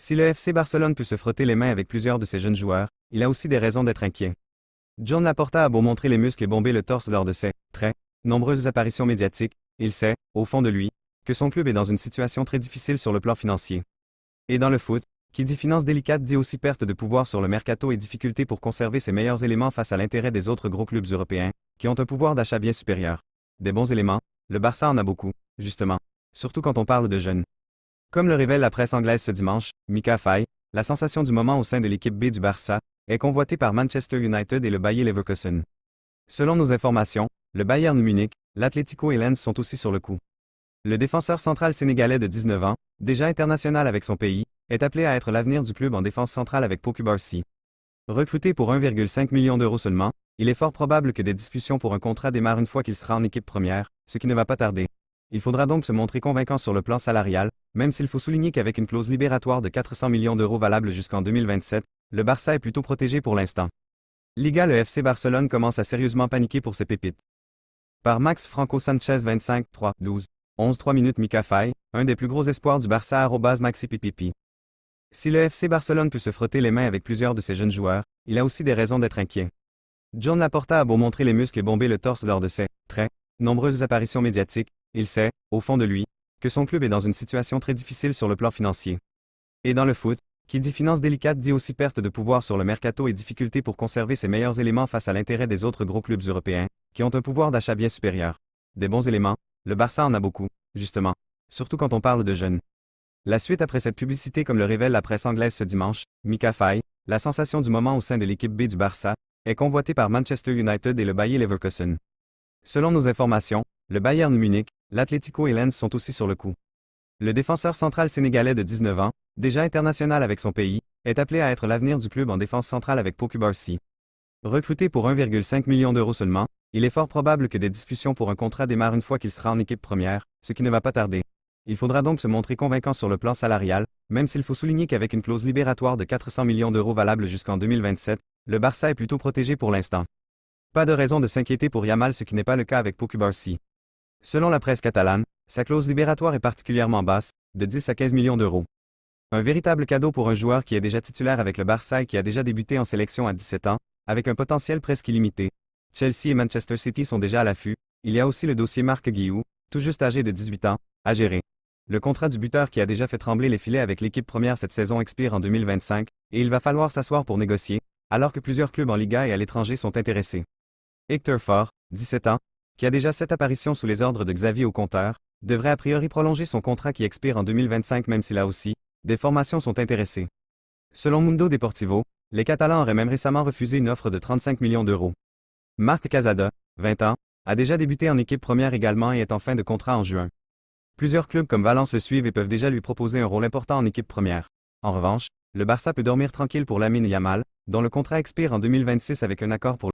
Si le FC Barcelone peut se frotter les mains avec plusieurs de ses jeunes joueurs, il a aussi des raisons d'être inquiet. John Laporta a beau montrer les muscles et bomber le torse lors de ses très nombreuses apparitions médiatiques, il sait, au fond de lui, que son club est dans une situation très difficile sur le plan financier. Et dans le foot, qui dit finance délicate dit aussi perte de pouvoir sur le mercato et difficulté pour conserver ses meilleurs éléments face à l'intérêt des autres gros clubs européens, qui ont un pouvoir d'achat bien supérieur. Des bons éléments, le Barça en a beaucoup, justement. Surtout quand on parle de jeunes. Comme le révèle la presse anglaise ce dimanche, Mika Faye, la sensation du moment au sein de l'équipe B du Barça, est convoitée par Manchester United et le Bayer Leverkusen. Selon nos informations, le Bayern Munich, l'Atlético et Lens sont aussi sur le coup. Le défenseur central sénégalais de 19 ans, déjà international avec son pays, est appelé à être l'avenir du club en défense centrale avec Pau Cubarsí. Recruté pour 1,5 million d'euros seulement, il est fort probable que des discussions pour un contrat démarrent une fois qu'il sera en équipe première, ce qui ne va pas tarder. Il faudra donc se montrer convaincant sur le plan salarial, même s'il faut souligner qu'avec une clause libératoire de 400 millions d'euros valable jusqu'en 2027, le Barça est plutôt protégé pour l'instant. Liga. Le FC Barcelone commence à sérieusement paniquer pour ses pépites. Par Max Franco Sanchez 25 3 12 11 3 minutes. Mika Faye, un des plus gros espoirs du Barça @MaxiPipipi. Si le FC Barcelone peut se frotter les mains avec plusieurs de ses jeunes joueurs, il a aussi des raisons d'être inquiet. John Laporta a beau montrer les muscles et bomber le torse lors de ses très nombreuses apparitions médiatiques, il sait, au fond de lui, que son club est dans une situation très difficile sur le plan financier. Et dans le foot, qui dit finance délicate dit aussi perte de pouvoir sur le mercato et difficulté pour conserver ses meilleurs éléments face à l'intérêt des autres gros clubs européens, qui ont un pouvoir d'achat bien supérieur. Des bons éléments, le Barça en a beaucoup, justement. Surtout quand on parle de jeunes. La suite après cette publicité, comme le révèle la presse anglaise ce dimanche, Mika Faye, la sensation du moment au sein de l'équipe B du Barça, est convoitée par Manchester United et le Bayer Leverkusen. Selon nos informations, le Bayern Munich, l'Atlético et Lens sont aussi sur le coup. Le défenseur central sénégalais de 19 ans, déjà international avec son pays, est appelé à être l'avenir du club en défense centrale avec Pau Cubarsí. Recruté pour 1,5 million d'euros seulement, il est fort probable que des discussions pour un contrat démarrent une fois qu'il sera en équipe première, ce qui ne va pas tarder. Il faudra donc se montrer convaincant sur le plan salarial, même s'il faut souligner qu'avec une clause libératoire de 400 millions d'euros valable jusqu'en 2027, le Barça est plutôt protégé pour l'instant. Pas de raison de s'inquiéter pour Yamal, ce qui n'est pas le cas avec Pau Cubarsí. Selon la presse catalane, sa clause libératoire est particulièrement basse, de 10 à 15 millions d'euros. Un véritable cadeau pour un joueur qui est déjà titulaire avec le Barça et qui a déjà débuté en sélection à 17 ans, avec un potentiel presque illimité. Chelsea et Manchester City sont déjà à l'affût. Il y a aussi le dossier Marc Guiu, tout juste âgé de 18 ans, à gérer. Le contrat du buteur qui a déjà fait trembler les filets avec l'équipe première cette saison expire en 2025, et il va falloir s'asseoir pour négocier, alors que plusieurs clubs en Liga et à l'étranger sont intéressés. Hector Ford, 17 ans, qui a déjà 7 apparitions sous les ordres de Xavi au compteur, devrait a priori prolonger son contrat qui expire en 2025, même si là aussi, des formations sont intéressées. Selon Mundo Deportivo, les Catalans auraient même récemment refusé une offre de 35 millions d'euros. Marc Casada, 20 ans, a déjà débuté en équipe première également et est en fin de contrat en juin. Plusieurs clubs comme Valence le suivent et peuvent déjà lui proposer un rôle important en équipe première. En revanche, le Barça peut dormir tranquille pour Lamine Yamal, dont le contrat expire en 2026 avec un accord pour